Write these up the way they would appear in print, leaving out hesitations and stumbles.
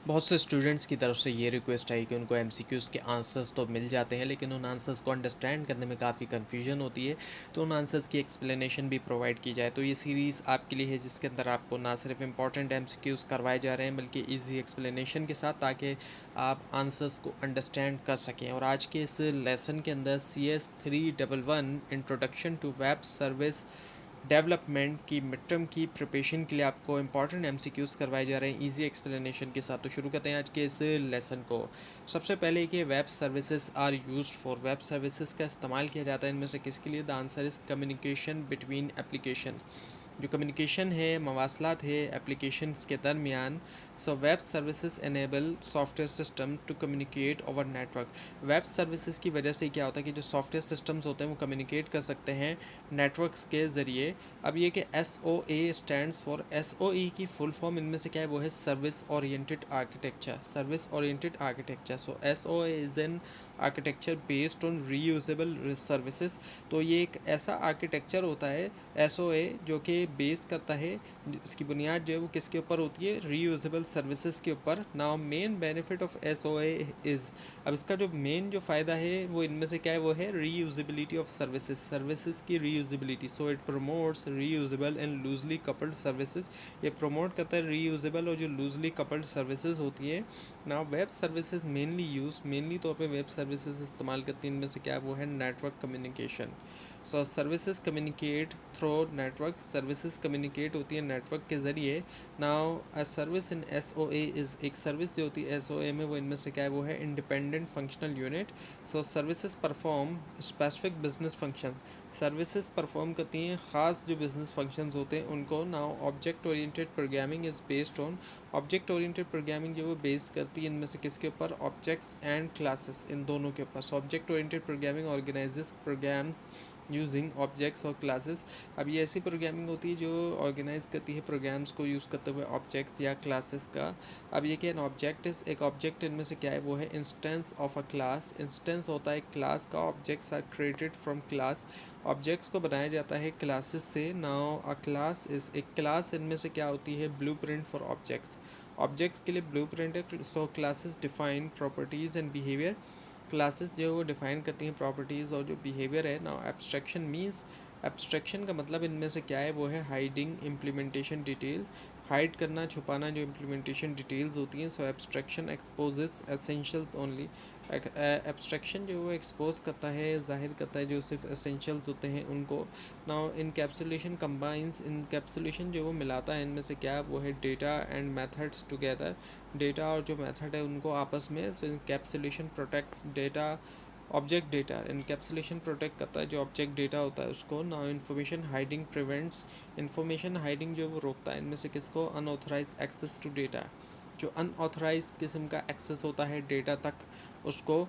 बहुत से स्टूडेंट्स की तरफ से ये रिक्वेस्ट आई कि उनको एमसीक्यूज़ के आंसर्स तो मिल जाते हैं, लेकिन उन आंसर्स को अंडरस्टैंड करने में काफ़ी कन्फ्यूजन होती है। तो उन आंसर्स की एक्सप्लेनेशन भी प्रोवाइड की जाए। तो ये सीरीज़ आपके लिए है, जिसके अंदर आपको ना सिर्फ इंपॉर्टेंट एमसीक्यूज़ करवाए जा रहे हैं, बल्कि ईजी एक्सप्लेनेशन के साथ, ताकि आप आंसर्स को अंडरस्टैंड कर सकें। और आज के इस लेसन के अंदर CS 311 introduction to web service development की मिड टर्म की प्रिपरेशन के लिए आपको इंपॉर्टेंट एमसीक्यूज़ करवाए जा रहे हैं इजी एक्सप्लेनेशन के साथ। तो शुरू करते हैं आज के इस लेसन को। सबसे पहले कि web services are used for, web services का इस्तेमाल किया जाता है इनमें से किसके लिए? The answer is communication between application. जो कम्युनिकेशन है, मवासलात है एप्लीकेशंस के दरमियान। So web services enable software system to communicate over network. Web services की वजह से क्या होता है कि जो सॉफ्टवेयर सिस्टम्स होते हैं वो कम्युनिकेट कर सकते हैं नेटवर्क्स के ज़रिए। अब ये कि SOA स्टैंड्स फॉर, SOE की फुल फॉर्म इनमें से क्या है? वो है service oriented architecture. Service oriented architecture. So SOA is an architecture based on reusable services. तो ये एक ऐसा आर्किटेक्चर होता है SOA जो कि बेस करता है, इसकी बुनियाद जो है वो किसके ऊपर होती है? रीयूजेबल सर्विसेज के ऊपर। Now main benefit of SOA is, अब इसका जो मेन जो फ़ायदा है वो इनमें से क्या है? वो है रीयूजेबिलिटी ऑफ सर्विसेज, सर्विसेज की reusability. So it promotes reusable and loosely coupled services. ये प्रमोट करता है रीयूजेबल और जो लूजली कपल्ड सर्विसेज होती है। Now web services mainly use, mainly तौर पे वेब सर्विसेज इस्तेमाल करती हैं इनमें से क्या है? वो है network communication. So services communicate through network, services communicate होती है नेटवर्क के ज़रिए। Now a service in SOA is, एक सर्विस जो होती है SOA में वो इनमें से क्या है? वो है independent functional unit. So services perform specific business functions, services perform करती हैं ख़ास जो बिजनेस फंक्शंस होते हैं उनको। Now object oriented programming is based on, object oriented programming जो वो बेस करती है इनमें से किसके ऊपर? ऑब्जेक्ट्स एंड क्लासेस, इन दोनों के ऊपर। So object oriented programming organizes program using objects और क्लासेस। अब ये ऐसी प्रोग्रामिंग होती है जो ऑर्गेनाइज करती है प्रोग्राम्स को यूज़ करते हुए ऑब्जेक्ट्स या क्लासेस का। अब ये क्या, एन ऑब्जेक्ट इज, एक ऑब्जेक्ट इनमें से क्या है? वो है instance of a class. Instance होता है क्लास का, objects are created from class, objects को बनाया जाता है क्लासेस से। नाउ अ क्लास इज़, एक क्लास इनमें से क्या होती है? ब्लूप्रिंट फॉर ऑब्जेक्ट्स, ऑब्जेक्ट्स के लिए ब्लूप्रिंट है। So classes define properties and behaviour, classes जो है वो डिफ़ाइन करती हैं प्रॉपर्टीज़ और जो बिहेवियर है। नाउ एब्स्ट्रैक्शन मीन्स, एब्स्ट्रैक्शन का मतलब इनमें से क्या है? वो है हाइडिंग इम्प्लीमेंटेशन डिटेल, हाइड करना, छुपाना जो इम्प्लीमेंटेशन डिटेल्स होती हैं। So abstraction exposes essentials only, abstraction जो वो एक्सपोज करता है, जाहिर करता है जो सिर्फ एसेंशियल्स होते हैं उनको। नाउ इनकैप्सुलेशन कंबाइंस, इनकैप्सुलेशन जो वो मिलाता है इनमें से क्या? वो है data and methods together, data और जो मेथड है उनको आपस में। So encapsulation protects data, object data, encapsulation protect करता है जो ऑब्जेक्ट डेटा होता है उसको। Now information hiding prevents, information hiding जो वो रोकता है इनमें से किसको? अनऑथराइज एक्सेस टू डेटा, जो अनऑथराइज किस्म का एक्सेस होता है डेटा तक उसको।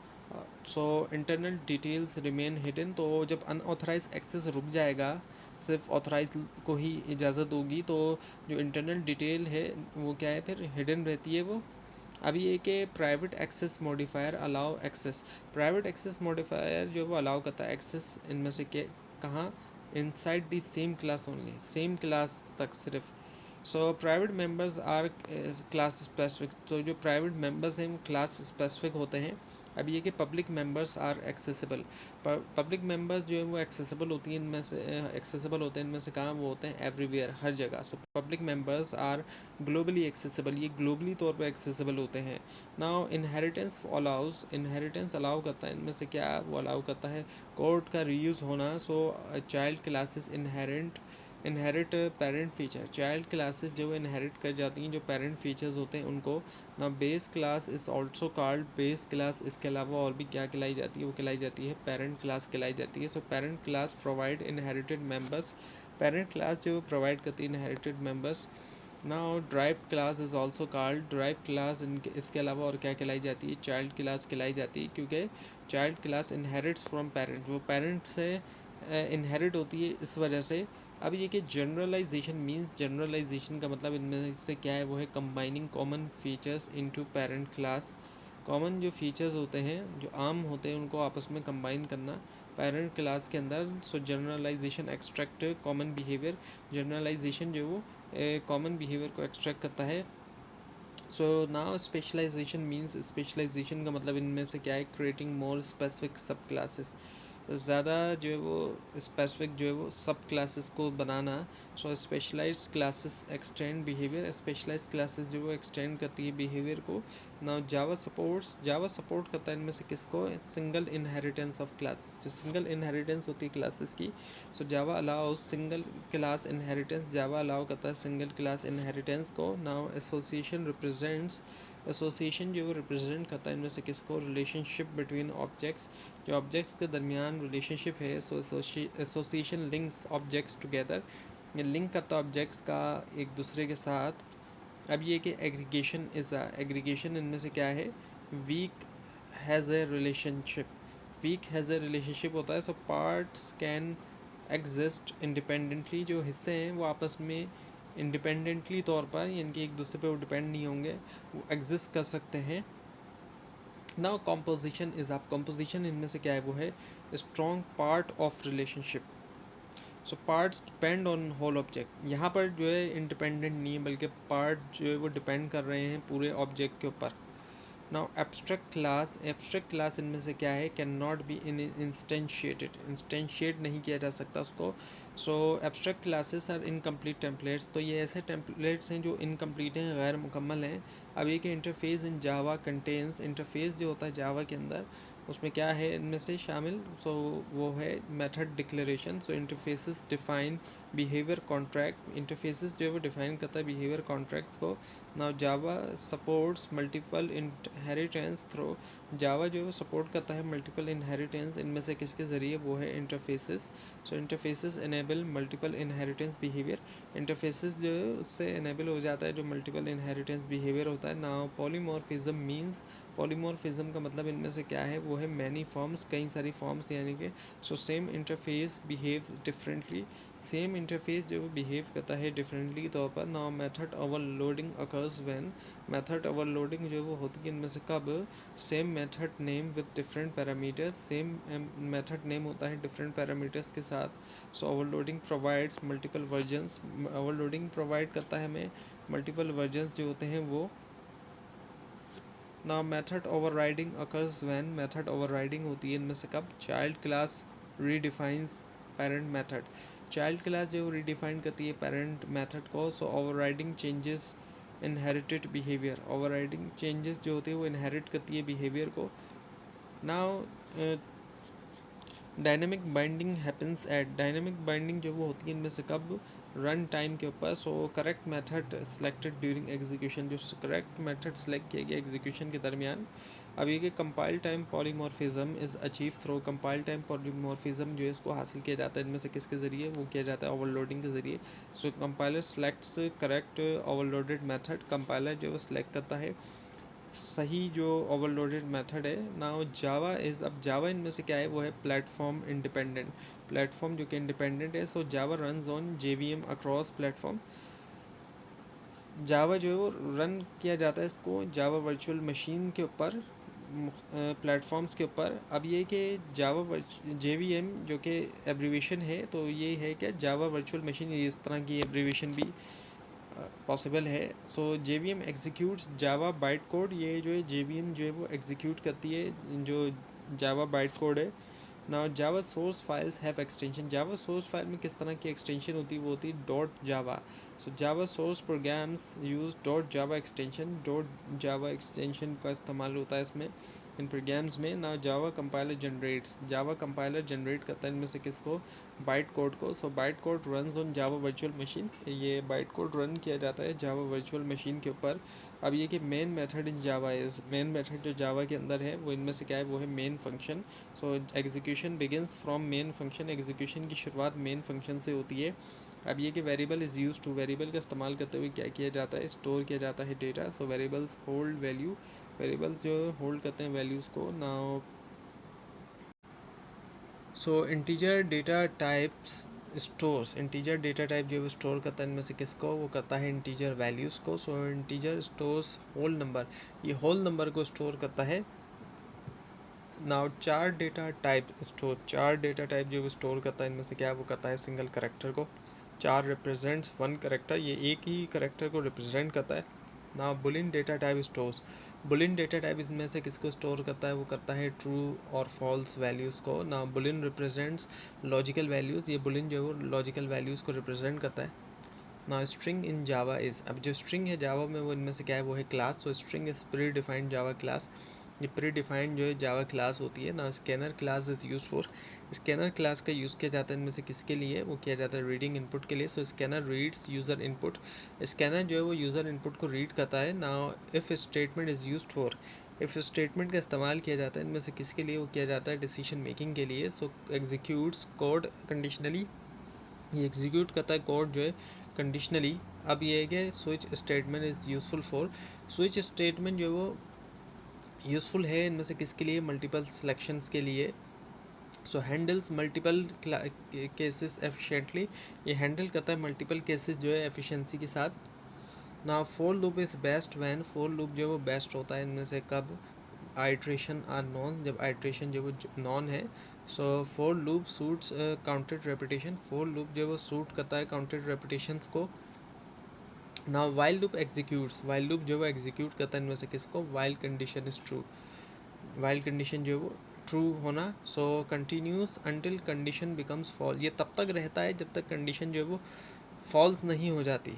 So internal details remain hidden, तो जब अनऑथराइज एक्सेस रुक जाएगा, सिर्फ ऑथराइज को ही इजाज़त होगी, तो जो इंटरनल डिटेल है वो क्या है? फिर हिडन रहती है वो। अभी ये कि private access modifier allow access, private access modifier जो वो अलाउ करता है एक्सेस इनमें से के, कहाँ? Inside the same class only, same class तक सिर्फ। So private members are class specific, तो जो प्राइवेट मेंबर्स हैं वो क्लास स्पेसिफिक होते हैं। अब ये कि public members are accessible, public members जो है वो एक्सेसिबल होती हैं इनमें से, एक्सेसिबल होते हैं इनमें से कहाँ? वो होते हैं एवरीवेयर, हर जगह। So public members are globally accessible, ये ग्लोबली तौर पे एक्सेसिबल होते हैं। Now inheritance allows, inheritance allow करता है इनमें से क्या? वो अलाउ करता है कोड का रीयूज़ होना। So child classes inherent, inherit parent feature, child classes जो इनहेरिट कर जाती हैं जो पेरेंट फीचर्स होते हैं उनको। ना base class is also called base class, इसके अलावा और भी क्या कहलाई जाती है? वो कहलाई जाती है पेरेंट क्लास कहलाई जाती है। So parent class provide inherited members, parent class जो प्रोवाइड करती है inherited members. Now drive class is also called, drive class इनके, इसके अलावा और क्या कहलाई जाती है? चाइल्ड क्लास कहलाई जाती है, क्योंकि child class inherits from parent, वो पेरेंट से इनहेरिट होती है इस वजह से। अब ये कि जनरलाइजेशन मीन्स, जनरलाइजेशन का मतलब इनमें से क्या है? वो है combining common features into parent class, common जो फीचर्स होते हैं जो आम होते हैं उनको आपस में कंबाइन करना पेरेंट क्लास के अंदर। So generalisation extract common behaviour, generalisation जो वो कॉमन बिहेवियर को एक्सट्रैक्ट करता है so now specialisation means, specialisation का मतलब इनमें से क्या है, creating more specific subclasses, ज़्यादा जो है वो स्पेसिफिक जो है वो सब क्लासेस को बनाना। So specialised classes extend behaviour, specialised classes जो वो एक्सटेंड करती है बिहेवियर को। नाउ जावा सपोर्ट करता है इनमें से किसको, सिंगल इनहेरिटेंस ऑफ क्लासेस, जो सिंगल इनहेरिटेंस होती है क्लासेस की। सो जावा अलाउ सिंगल क्लास इनहेरिटेंस, जावा अलाउ करता है सिंगल क्लास इनहेरिटेंस को। नाउ एसोसिएशन रिप्रेजेंट्स, एसोसिएशन जो वो रिप्रेजेंट करता है इनमें से किसको, रिलेशनशिप बिटवीन ऑब्जेक्ट्स, जो ऑब्जेक्ट्स के दरमियान रिलेशनशिप है। सो एसोसिएशन लिंक्स ऑब्जेक्ट्स टुगेदर, ये लिंक करता है ऑब्जेक्ट्स का एक दूसरे के साथ। अब ये कि एग्रीगेशन इज़ एग्रीगेशन इनमें से क्या है, weak has a relationship, weak has a relationship होता है। So parts can exist independently, जो हिस्से हैं वो आपस में इंडिपेंडेंटली तौर पर, यानी कि एक दूसरे पे वो डिपेंड नहीं होंगे, वो एग्जिस्ट कर सकते हैं। नाउ कॉम्पोजिशन इज़, आप कॉम्पोजिशन इनमें से क्या है, वो है strong part of relationship. So parts depend on whole object, यहाँ पर जो है इंडिपेंडेंट नहीं है, बल्कि पार्ट जो है वो डिपेंड कर रहे हैं पूरे ऑब्जेक्ट के ऊपर। नाउ एब्स्ट्रैक्ट क्लास इनमें से क्या है, can not be in instantiated, instantiate नहीं किया जा सकता उसको। So abstract classes are incomplete templates, तो ये ऐसे टेम्पलेट्स हैं जो इनकम्प्लीट हैं, गैर मुकम्मल हैं। अब ये कि इंटरफेस इन जावा कंटेन्स, इंटरफेस जो होता है जावा के अंदर, उसमें क्या है इनमें से शामिल, सो वो है method declaration. So interfaces define behaviour contract, interfaces जो है वो डिफाइन करता है बिहेवियर कॉन्ट्रैक्ट्स को। Now Java supports multiple inheritance through, Java जो है सपोर्ट करता है मल्टीपल इनहेरिटेंस, इनमें से किसके ज़रिए, वो है interfaces. So interfaces enable multiple inheritance behaviour, interfaces जो है उससे इनेबल हो जाता है जो मल्टीपल इनहेरिटेंस बिहेवियर होता है। नाउ पॉलीमॉर्फिज्म मींस, पॉलीमॉर्फिज्म का मतलब इनमें से क्या है, वो है मैनी फॉर्म्स, कई सारी फॉर्म्स, यानी कि so same interface behaves differently, same interface जो बिहेव करता है डिफरेंटली तौर पर। Now method overloading occurs when, method overloading जो वो होती है इनमें से कब, same method name with different parameters, same method name होता है डिफरेंट पैरामीटर्स के साथ। So overloading provides multiple versions, overloading provide करता है हमें मल्टीपल वर्जन्स जो होते हैं वो। Now method overriding occurs when, method overriding होती है इनमें से कब, child class redefines parent method, child class जो रीडिफाइन करती है पेरेंट मेथड को। So overriding changes inherited behaviour, overriding changes जो होती है वो इनहेरिट करती है बिहेवियर को। Now dynamic binding happens at, dynamic binding जो वो होती है इनमें से कब, रन टाइम के ऊपर। So correct method selected during execution, जो करेक्ट मेथड सेलेक्ट किया गया एग्जीक्यूशन के दरमियान। अब ये कि compile time polymorphism is achieve through, compile time polymorphism जो है इसको हासिल किया जाता है इनमें से किसके ज़रिए, वो किया जाता है ओवरलोडिंग के ज़रिए। So compiler selects correct overloaded method, compiler जो है सेलेक्ट करता है सही जो ओवरलोडेड मेथड है। नाउ जावा इज़, अब जावा इनमें से क्या है, वो है प्लेटफॉर्म इंडिपेंडेंट, प्लेटफॉर्म जो कि इंडिपेंडेंट है। So Java runs on JVM across platform, Java जो है वो रन किया जाता है इसको जावा वर्चुअल मशीन के ऊपर, प्लेटफॉर्म्स के ऊपर। अब ये कि जावा JVM जो कि एब्रीवेशन है, तो ये है कि जावा वर्चुअल मशीन, ये इस तरह की एब्रीवेशन भी पॉसिबल है। सो JVM एग्जीक्यूट्स जावा बाइट कोड, ये जो है JVM जो है वो एग्जीक्यूट करती है जो जावा बाइट कोड है। Now Java source files have extension, Java source file में किस तरह की एक्सटेंशन होती है, वो होती है dot Java. So Java source programs use dot Java extension, dot Java extension का इस्तेमाल होता है इसमें इन प्रोग्राम्स में। Now Java compiler generates, Java compiler generate करता है इनमें से किसको, बाइट कोड को। So byte code run on Java virtual machine, ये बाइट कोड रन किया जाता है जावा वर्चुअल मशीन के ऊपर। अब ये कि main method in Java is, main method जो जावा के अंदर है वो इनमें से क्या है, वो है main function. So execution begins from main function, execution की शुरुआत मेन फंक्शन से होती है। अब ये कि variable is use to, variable का इस्तेमाल करते हुए क्या किया जाता है, स्टोर किया जाता है डेटा। सो वेरिएबल्स होल्ड वैल्यू, वेरिएबल्स जो होल्ड करते हैं वैल्यूज़ को। Now so integer data types stores, integer data type जो है स्टोर करता है इनमें से किसको, वो करता है इंटीजर वैल्यूज़ को। सो इंटीजर स्टोर्स होल नंबर, ये होल नंबर को स्टोर करता है। नाउ चार डेटा टाइप स्टोर, चार डेटा टाइप जो स्टोर करता है इनमें से क्या, वो करता है सिंगल करेक्टर को। चार रिप्रेजेंट्स वन करेक्टर, ये एक ही करेक्टर को रिप्रेजेंट करता है। ना Boolean data type stores, Boolean data type इसमें से किसको स्टोर करता है, वो करता है ट्रू और फॉल्स वैल्यूज़ को। ना बुलियन रिप्रेजेंट्स लॉजिकल वैल्यूज़, ये बुलियन जो है वो लॉजिकल वैल्यूज़ को रिप्रेजेंट करता है। ना स्ट्रिंग इन जावा इज़, अब जो स्ट्रिंग है जावा में वो इनमें से क्या है, वो है class. So string is pre defined Java class, ये प्री डिफाइंड जो है जावा क्लास होती है ना। Scanner class is use for, scanner class का यूज़ किया जाता है इनमें से किसके लिए, वो किया जाता है रीडिंग इनपुट के लिए। So scanner reads user input, scanner जो है वो यूज़र इनपुट को रीड करता है ना। If statement is use for, if statement का इस्तेमाल किया जाता है इनमें से किसके लिए, वो किया जाता है डिसीजन मेकिंग के लिए। सो एग्जीक्यूट्स कोड कंडीशनली, ये एग्जीक्यूट करता है कोड जो है कंडीशनली। अब ये है कि switch statement is useful for, switch statement जो है वो यूज़फुल है इनमें से किसके लिए, मल्टीपल सिलेक्शंस के लिए। सो हैंडल्स मल्टीपल केसेस एफिशिएंटली, ये हैंडल करता है मल्टीपल केसेस जो है एफिशिएंसी के साथ। ना for loop is best when, for loop जो है वो बेस्ट होता है इनमें से कब, आइट्रेशन आर नॉन, जब आइट्रेशन जो वो नॉन है। So for loop suits counted repetition, for loop जो है वो सूट करता है काउंटेड रेपिटेशंस को। ना while loop executes, while loop जो है वो एग्जीक्यूट करता है इनमें से किसको, while condition is true, while condition जो है वो ट्रू होना। So continues until condition becomes fall, ये तब तक रहता है जब तक कंडीशन जो है वो फॉल्स नहीं हो जाती।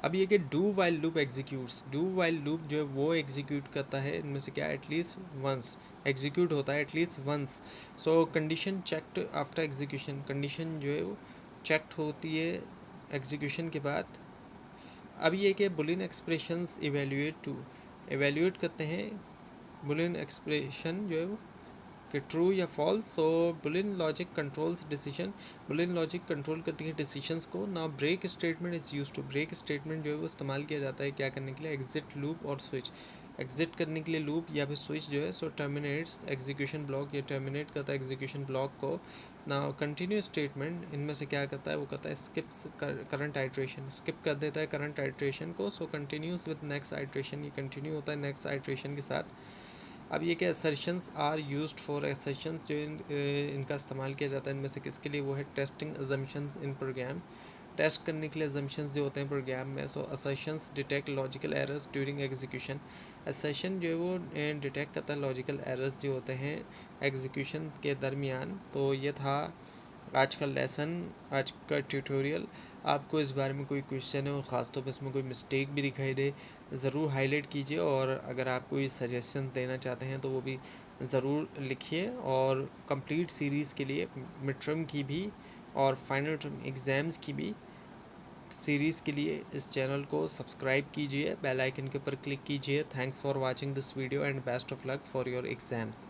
अब ये कि do while loop executes, do while loop जो है वो एग्जीक्यूट करता है इनमें से क्या, एटलीस्ट वंस, एग्जीक्यूट होता है at least once. So condition checked after execution, condition जो है वो चेक्ड होती है एग्जीक्यूशन के बाद। अब ये कि Boolean expressions evaluate to, evaluate करते हैं बुलियन एक्सप्रेशन जो है वो कि ट्रू या false. So boolean logic controls decision, boolean logic control करती है डिसीजंस को ना। Break statement is use to, break statement जो है वो इस्तेमाल किया जाता है क्या करने के लिए, एग्जिट लूप और स्विच, एग्जिट करने के लिए लूप या फिर स्विच जो है। सो टर्मिनेट्स एग्जीक्यूशन ब्लॉक, ये टर्मिनेट करता है एग्जीक्यूशन ब्लॉक को ना। कंटिन्यू स्टेटमेंट इनमें से क्या करता है, वो करता है स्किप करंट आइट्रेशन, स्किप कर देता है करंट आइट्रेशन को। So continues with next iteration, ये कंटिन्यू होता है नेक्स्ट आइट्रेशन के साथ। अब ये क्या assertions are used for, assertions जो इनका इस्तेमाल किया जाता है इनमें से किसके लिए, वो है testing assumptions in program, test करने के लिए अजम्पशंस जो होते हैं प्रोग्राम में। So assertions detect logical errors during execution, assertion जो है वो डिटेक्ट करता है लॉजिकल एरर्स जो होते हैं एग्जीक्यूशन के दरमियान। तो ये था आज का लेसन, आज का ट्यूटोरियल। आपको इस बारे में कोई क्वेश्चन है और ख़ासतौर पर इसमें कोई मिस्टेक भी दिखाई दे, ज़रूर हाईलाइट कीजिए। और अगर आप कोई सजेशन देना चाहते हैं तो वो भी ज़रूर लिखिए। और कंप्लीट सीरीज़ के लिए मिड टर्म की भी और फाइनल टर्म एग्ज़ाम्स की भी सीरीज़ के लिए इस चैनल को सब्सक्राइब कीजिए, बेल आइकन के ऊपर क्लिक कीजिए। Thanks for watching this video and best of luck for your exams.